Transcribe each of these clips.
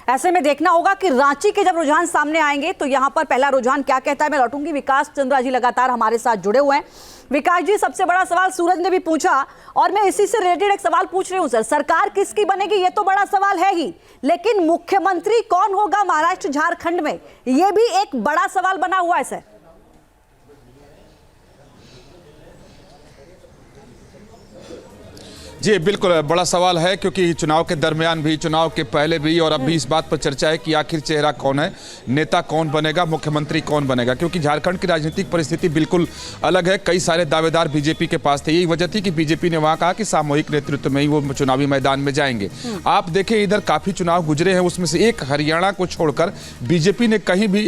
ऐसे में देखना होगा कि रांची के जब रुझान सामने आएंगे तो यहां पर पहला रुझान क्या कहता है। मैं लौटूंगी, विकास चंद्रा जी लगातार हमारे साथ जुड़े हुए हैं। विकास जी, सबसे बड़ा सवाल सूरज ने भी पूछा और मैं इसी से रिलेटेड एक सवाल पूछ रही हूं सर। सरकार किसकी बनेगी ये तो बड़ा सवाल है ही, लेकिन मुख्यमंत्री कौन होगा महाराष्ट्र झारखंड में, ये भी एक बड़ा सवाल बना हुआ है सर। जी बिल्कुल बड़ा सवाल है, क्योंकि चुनाव के दरमियान भी, चुनाव के पहले भी और अब भी इस बात पर चर्चा है कि आखिर चेहरा कौन है, नेता कौन बनेगा, मुख्यमंत्री कौन बनेगा। क्योंकि झारखंड की राजनीतिक परिस्थिति बिल्कुल अलग है। कई सारे दावेदार बीजेपी के पास थे। यही वजह थी कि बीजेपी ने वहां कहा कि सामूहिक नेतृत्व में ही वो चुनावी मैदान में जाएंगे। आप देखें इधर काफी चुनाव गुजरे हैं, उसमें से एक हरियाणा को छोड़कर बीजेपी ने कहीं भी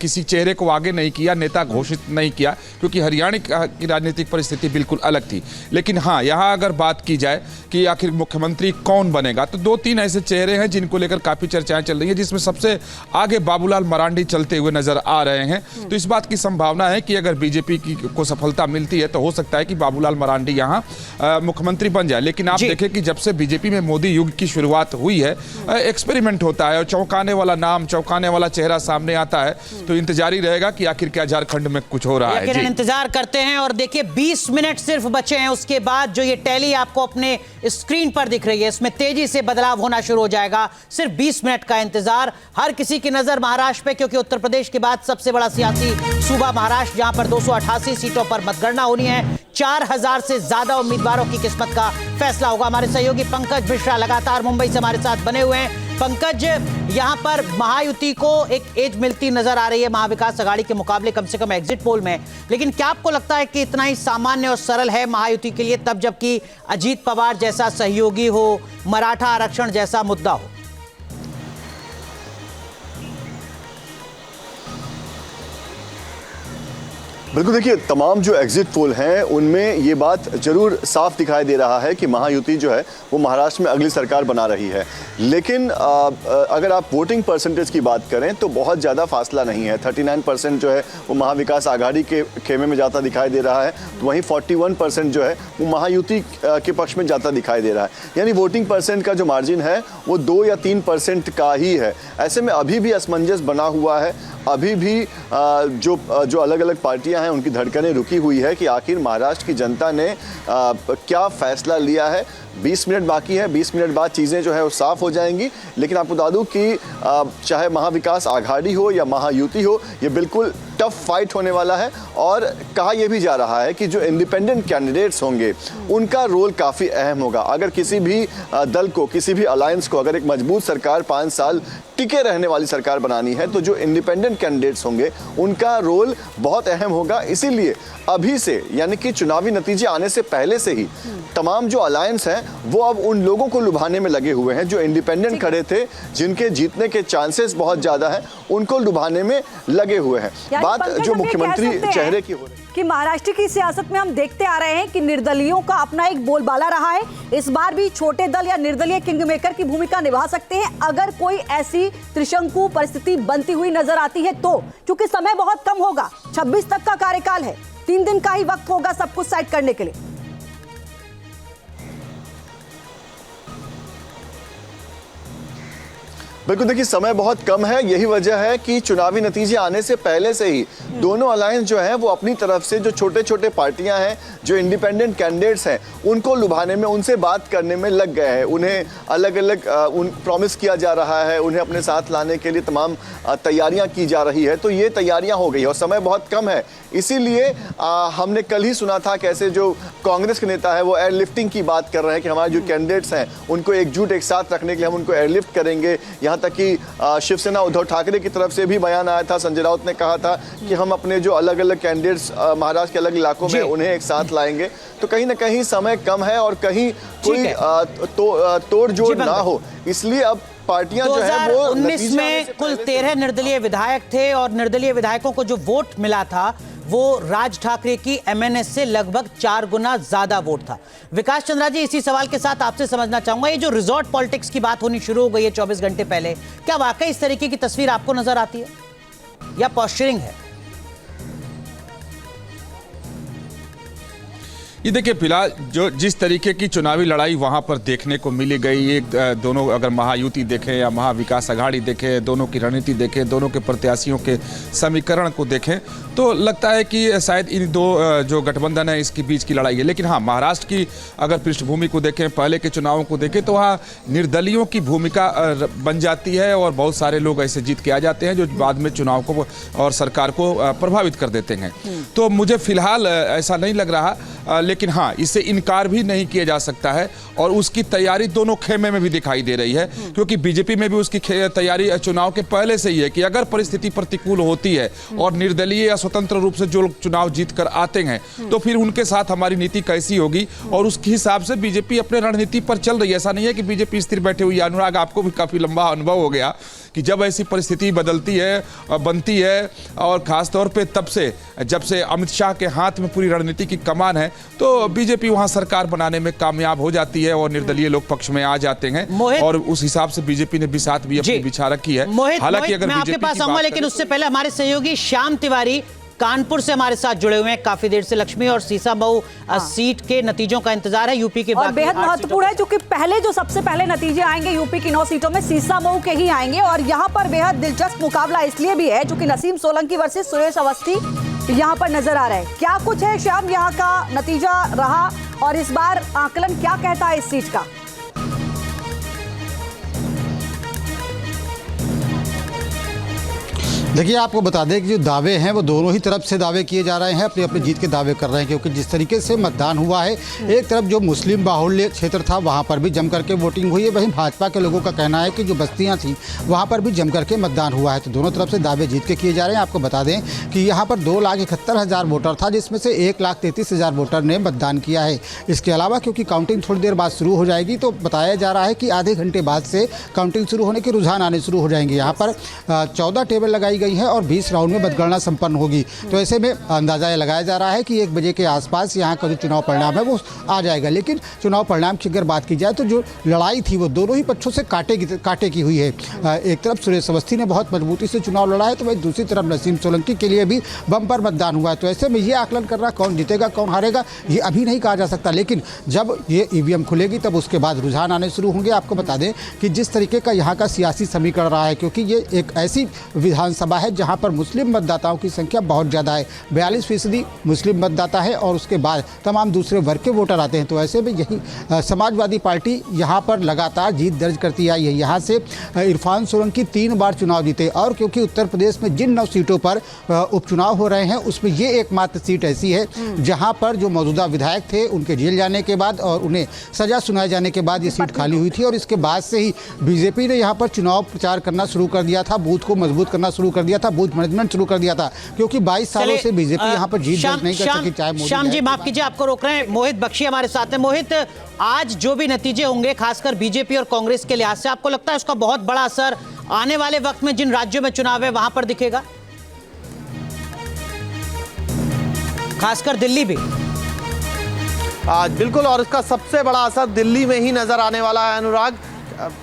किसी चेहरे को आगे नहीं किया, नेता घोषित नहीं किया, क्योंकि हरियाणा की राजनीतिक परिस्थिति बिल्कुल अलग थी। लेकिन हाँ, यहाँ अगर बात की जाए कि आखिर मुख्यमंत्री कौन बनेगा, तो दो तीन ऐसे चेहरे हैं जिनको लेकर काफी चर्चाएं चल रही हैं, जिसमें सबसे आगे बाबूलाल मरांडी चलते हुए नजर आ रहे हैं। तो इस बात की संभावना है कि अगर बीजेपी को सफलता मिलती है तो हो सकता है कि बाबूलाल मरांडी यहां मुख्यमंत्री बन जाए। लेकिन आप देखें कि जब से बीजेपी में मोदी युग की शुरुआत हुई है, एक्सपेरिमेंट होता है और चौंकाने वाला नाम, चौंकाने वाला चेहरा सामने आता है। तो इंतजार ही रहेगा कि आखिर क्या झारखंड में कुछ हो रहा है। इंतजार करते हैं। और देखिए 20 मिनट सिर्फ बचे हैं, उसके बाद जो ये टैली आपको अपने स्क्रीन पर दिख रही है, इसमें तेजी से बदलाव होना शुरू हो जाएगा। सिर्फ 20 मिनट का इंतजार। हर किसी की नजर महाराष्ट्र पे, क्योंकि उत्तर प्रदेश के बाद सबसे बड़ा सियासी सूबा महाराष्ट्र, जहां पर 288 सीटों पर मतगणना होनी है। 4000 से ज्यादा उम्मीदवारों की किस्मत का फैसला होगा। हमारे सहयोगी पंकज मिश्रा लगातार मुंबई से हमारे साथ बने हुए हैं। पंकज, यहां पर महायुति को एक एज मिलती नजर आ रही है महाविकास आघाड़ी के मुकाबले, कम से कम एग्जिट पोल में। लेकिन क्या आपको लगता है कि इतना ही सामान्य और सरल है महायुति के लिए, तब जबकि अजीत पवार जैसा सहयोगी हो, मराठा आरक्षण जैसा मुद्दा हो? बिल्कुल, देखिए तमाम जो एग्जिट पोल हैं उनमें ये बात जरूर साफ दिखाई दे रहा है कि महायुति जो है वो महाराष्ट्र में अगली सरकार बना रही है। लेकिन अगर आप वोटिंग परसेंटेज की बात करें तो बहुत ज़्यादा फासला नहीं है। 39% जो है वो महाविकास आघाड़ी के खेमे में जाता दिखाई दे रहा है, तो वहीं 41% जो है वो महायुति के पक्ष में जाता दिखाई दे रहा है। यानी वोटिंग परसेंट का जो मार्जिन है वो 2 या 3% का ही है। ऐसे में अभी भी असमंजस बना हुआ है। अभी भी जो अलग अलग पार्टियां हैं उनकी धड़कनें रुकी हुई है कि आखिर महाराष्ट्र की जनता ने क्या फैसला लिया है। 20 मिनट बाकी है, 20 मिनट बाद चीज़ें जो है वो साफ हो जाएंगी। लेकिन आपको बता दूं कि चाहे महाविकास आघाड़ी हो या महायुति हो, ये बिल्कुल टफ फाइट होने वाला है। और कहा यह भी जा रहा है कि जो इंडिपेंडेंट कैंडिडेट्स होंगे उनका रोल काफ़ी अहम होगा। अगर किसी भी दल को, किसी भी अलायंस को अगर एक मजबूत सरकार 5 साल टिके रहने वाली सरकार बनानी है, तो जो इंडिपेंडेंट कैंडिडेट्स होंगे उनका रोल बहुत अहम होगा। इसीलिए अभी से, यानी कि चुनावी नतीजे आने से पहले से ही तमाम जो अलायंस हैं वो अब उन लोगों को लुभाने में लगे हुए हैं जो इंडिपेंडेंट खड़े थे, जिनके जीतने के चांसेस बहुत ज्यादा हैं, उनको लुभाने में लगे हुए हैं। बात जो मुख्यमंत्री चेहरे की हो रही है कि महाराष्ट्र की सियासत में हम देखते आ रहे हैं कि निर्दलियों का अपना एक बोलबाला रहा है। इस बार भी छोटे दल या निर्दलीय किंगमेकर की भूमिका निभा सकते हैं अगर कोई ऐसी त्रिशंकु परिस्थिति बनती हुई नजर आती है तो, क्योंकि समय बहुत कम होगा। 26 तक का कार्यकाल है, 3 दिन का ही वक्त होगा सब कुछ सेट करने के लिए। बिल्कुल, देखिए समय बहुत कम है। यही वजह है कि चुनावी नतीजे आने से पहले से ही दोनों अलायंस जो हैं वो अपनी तरफ से जो छोटे छोटे पार्टियां हैं, जो इंडिपेंडेंट कैंडिडेट्स हैं, उनको लुभाने में, उनसे बात करने में लग गए हैं। उन्हें अलग अलग प्रॉमिस किया जा रहा है, उन्हें अपने साथ लाने के लिए तमाम तैयारियां की जा रही है। तो ये तैयारियां हो गई और समय बहुत कम है। इसीलिए हमने कल ही सुना था कैसे जो कांग्रेस के नेता है वो एयरलिफ्टिंग की बात कर रहे हैं कि हमारे जो कैंडिडेट्स हैं उनको एकजुट एक साथ रखने के लिए हम उनको एयरलिफ्ट करेंगे। यहाँ तक कि शिवसेना उद्धव ठाकरे की तरफ से भी बयान आया था। संजय राउत ने कहा था कि हम अपने जो अलग अलग कैंडिडेट्स महाराष्ट्र के अलग इलाकों में उन्हें एक साथ लाएंगे। तो कहीं ना कहीं समय कम है और कहीं कोई तोड़ जोड़ ना हो, इसलिए अब पार्टियां जो है वो 2019 में कुल 13 निर्दलीय विधायक थे और निर्दलीय विधायकों को जो वोट मिला था वो राज ठाकरे की एमएनएस से लगभग 4 गुना ज्यादा वोट था। विकास चंद्रा जी, इसी सवाल के साथ आपसे समझना चाहूंगा, ये जो रिजॉर्ट पॉलिटिक्स की बात होनी शुरू हो गई है 24 घंटे पहले, क्या वाकई इस तरीके की तस्वीर आपको नजर आती है या पॉस्चरिंग है? ये देखिए, फिलहाल जो जिस तरीके की चुनावी लड़ाई वहां पर देखने को मिली गई, एक दोनों अगर महायुति देखें या महाविकास अघाड़ी देखें, दोनों की रणनीति देखें, दोनों के प्रत्याशियों के समीकरण को देखें, तो लगता है कि शायद इन दो जो गठबंधन है इसके बीच की लड़ाई है। लेकिन हाँ, महाराष्ट्र की अगर पृष्ठभूमि को देखें, पहले के चुनावों को देखें, तो वहाँ निर्दलीयों की भूमिका बन जाती है और बहुत सारे लोग ऐसे जीत के आ जाते हैं जो बाद में चुनाव को और सरकार को प्रभावित कर देते हैं। तो मुझे फिलहाल ऐसा नहीं लग रहा, लेकिन हाँ, इससे इनकार भी नहीं किया जा सकता है और उसकी तैयारी दोनों खेमे में भी दिखाई दे रही है, क्योंकि बीजेपी में भी उसकी तैयारी चुनाव के पहले से ही है कि अगर परिस्थिति प्रतिकूल होती है और निर्दलीय या स्वतंत्र रूप से जो चुनाव जीत कर आते हैं तो फिर उनके साथ हमारी नीति कैसी होगी, और उसके हिसाब से बीजेपी अपने रणनीति पर चल रही है। ऐसा नहीं है कि बीजेपी स्थिर बैठे हुई है। अनुराग, आपको भी काफी लंबा अनुभव हो गया कि जब ऐसी परिस्थिति बदलती है, बनती है, और खासतौर पे तब से जब से अमित शाह के हाथ में पूरी रणनीति की कमान है, तो बीजेपी वहां सरकार बनाने में कामयाब हो जाती है और निर्दलीय लोग पक्ष में आ जाते हैं और उस हिसाब से बीजेपी ने बिसात भी अपनी बिछा रखी है। हालांकि अगर मैं आपके पास आऊंगा, लेकिन उससे पहले हमारे सहयोगी श्याम तिवारी कानपुर से हमारे साथ जुड़े हुए हैं। काफी देर से लक्ष्मी और सीसामऊ सीट के नतीजों का इंतजार है। यूपी के और बेहद महत्वपूर्ण है क्योंकि सबसे पहले नतीजे आएंगे यूपी की 9 सीटों में सीसामऊ के ही आएंगे और यहाँ पर बेहद दिलचस्प मुकाबला इसलिए भी है क्योंकि नसीम सोलंकी वर्सेस सुरेश अवस्थी यहाँ पर नजर आ रहा है। क्या कुछ है श्याम, यहाँ का नतीजा रहा और इस बार आकलन क्या कहता है इस सीट का? देखिए, आपको बता दें कि जो दावे हैं वो दोनों ही तरफ से दावे किए जा रहे हैं, अपनी अपनी जीत के दावे कर रहे हैं, क्योंकि जिस तरीके से मतदान हुआ है, एक तरफ जो मुस्लिम बाहुल्य क्षेत्र था वहाँ पर भी जम करके वोटिंग हुई है, वहीं भाजपा के लोगों का कहना है कि जो बस्तियाँ थीं वहाँ पर भी जम करके मतदान हुआ है। तो दोनों तरफ से दावे जीत के किए जा रहे हैं। आपको बता दें कि यहाँ पर 2,71,000 वोटर था, जिसमें से 1,33,000 वोटर ने मतदान किया है। इसके अलावा क्योंकि काउंटिंग थोड़ी देर बाद शुरू हो जाएगी, तो बताया जा रहा है कि आधे घंटे बाद से काउंटिंग शुरू होने के रुझान आने शुरू हो जाएंगे। यहाँ पर 14 टेबल लगाई गई है और 20 राउंड में मतगणना संपन्न होगी। तो ऐसे में अंदाजा ये लगाया जा रहा है कि 1 बजे के आसपास यहाँ का जो चुनाव परिणाम है वो आ जाएगा। लेकिन चुनाव परिणाम की अगर बात की जाए तो जो लड़ाई थी वो दोनों ही पक्षों से कांटे की हुई है। एक तरफ सुरेश अवस्थी ने बहुत मजबूती से चुनाव लड़ा है, तो वही दूसरी तरफ नसीम सोलंकी के लिए भी बम्पर मतदान हुआ है। तो ऐसे में ये आकलन करना कौन जीतेगा कौन हारेगा ये अभी नहीं कहा जा सकता, लेकिन जब ये ईवीएम खुलेगी तब उसके बाद रुझान आने शुरू होंगे। आपको बता दें कि जिस तरीके का यहाँ का सियासी समीकरण रहा है, क्योंकि ये एक ऐसी विधानसभा है जहाँ पर मुस्लिम मतदाताओं की संख्या बहुत ज़्यादा है, 42% मुस्लिम मतदाता है और उसके बाद तमाम दूसरे वर्ग के वोटर आते हैं। तो ऐसे में यही समाजवादी पार्टी यहाँ पर लगातार जीत दर्ज करती आई है। यहाँ से इरफान सोलंकी 3 बार चुनाव जीते और क्योंकि उत्तर प्रदेश में जिन 9 सीटों पर उपचुनाव हो रहे हैं उसमें ये एकमात्र सीट ऐसी है जहाँ पर जो मौजूदा विधायक थे उनके जेल जाने के बाद और उन्हें सजा सुनाए जाने के बाद ये सीट खाली हुई थी और इसके बाद से ही बीजेपी ने यहाँ पर चुनाव प्रचार करना शुरू कर दिया था, बूथ को मजबूत करना शुरू कर दिया था, बूथ मैनेजमेंट शुरू कर दिया था, क्योंकि 22 सालों से बीजेपी यहाँ पर जीत दर्ज नहीं कर सकी। चाहे श्याम जी माफ कीजिए, आपको रोक रहे हैं। मोहित बख्शी हमारे साथ हैं। मोहित, आज जो भी नतीजे होंगे खासकर बीजेपी और कांग्रेस के लिहाज से, आपको लगता है उसका बहुत बड़ा असर आने वाले वक्त में जिन राज्यों में चुनाव है वहां पर दिखेगा, खासकर दिल्ली भी? आज बिल्कुल, और इसका सबसे बड़ा असर दिल्ली में ही नजर आने वाला है अनुराग।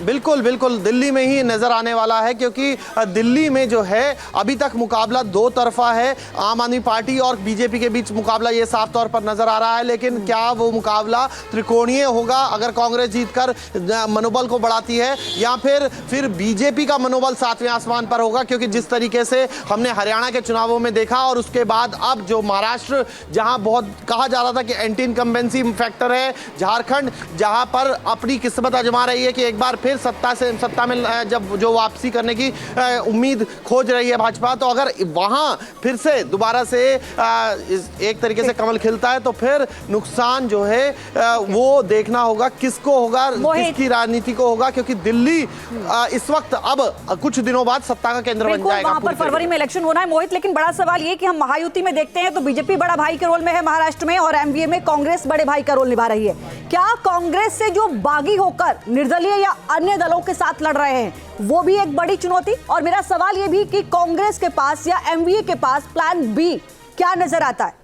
बिल्कुल बिल्कुल दिल्ली में ही नजर आने वाला है, क्योंकि दिल्ली में जो है अभी तक मुकाबला 2 तरफा है। आम आदमी पार्टी और बीजेपी के बीच मुकाबला ये साफ तौर पर नजर आ रहा है, लेकिन क्या वो मुकाबला त्रिकोणीय होगा अगर कांग्रेस जीतकर मनोबल को बढ़ाती है, या फिर बीजेपी का मनोबल 7वें आसमान पर होगा? क्योंकि जिस तरीके से हमने हरियाणा के चुनावों में देखा और उसके बाद अब जो महाराष्ट्र जहां बहुत कहा जा रहा था कि एंटी इनकम्बेंसी फैक्टर है, झारखंड जहां पर अपनी किस्मत आजमा रही है कि एक बार फिर सत्ता में जब जो वापसी करने की उम्मीद खोज रही है भाजपा, तो अगर वहां फिर से दोबारा से एक तरीके से कमल खिलता है तो फिर नुकसान जो है वो देखना होगा किसको होगा, किसकी राजनीति को होगा, क्योंकि दिल्ली इस वक्त अब कुछ दिनों बाद सत्ता का केंद्र बन जाएगा। वहां पर फरवरी में इलेक्शन होना है मोहित, लेकिन बड़ा सवाल ये कि हम महायुति में देखते हैं तो बीजेपी बड़ा भाई के रोल में है महाराष्ट्र में और एमवीए में कांग्रेस बड़े भाई का रोल निभा रही है। क्या कांग्रेस से जो बागी होकर निर्दलीय या अन्य दलों के साथ लड़ रहे हैं वो भी एक बड़ी चुनौती? और मेरा सवाल ये भी कि कांग्रेस के पास या एमवीए के पास प्लान बी क्या नजर आता है?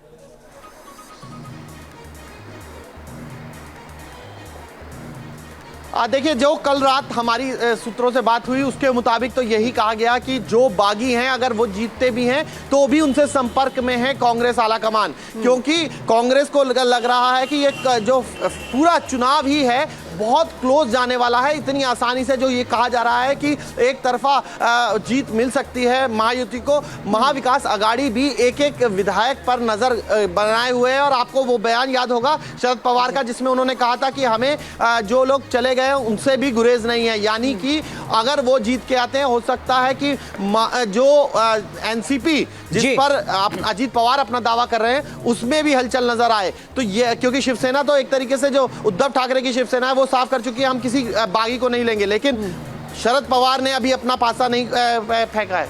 देखिए, जो कल रात हमारी सूत्रों से बात हुई उसके मुताबिक तो यही कहा गया कि जो बागी हैं अगर वो जीतते भी हैं तो भी उनसे संपर्क में है कांग्रेस आला कमान, क्योंकि कांग्रेस को लग रहा है कि ये जो पूरा चुनाव ही है बहुत क्लोज जाने वाला है। इतनी आसानी से जो ये कहा जा रहा है कि एक तरफा जीत मिल सकती है महायुति को। महाविकास अघाड़ी भी एक एक विधायक पर नजर बनाए हुए है और आपको वो बयान याद होगा शरद पवार का जिसमें उन्होंने कहा था कि हमें जो लोग चले गए उनसे भी गुरेज नहीं है, यानी कि अगर वो जीत के आते हैं हो सकता है कि जो एनसीपी जिस पर अजीत पवार अपना दावा कर रहे हैं उसमें भी हलचल नजर आए। तो ये क्योंकि शिवसेना तो एक तरीके से जो उद्धव ठाकरे की शिवसेना है वो साफ कर चुकी है हम किसी बागी को नहीं लेंगे, लेकिन शरद पवार ने अभी अपना पासा नहीं फेंका है।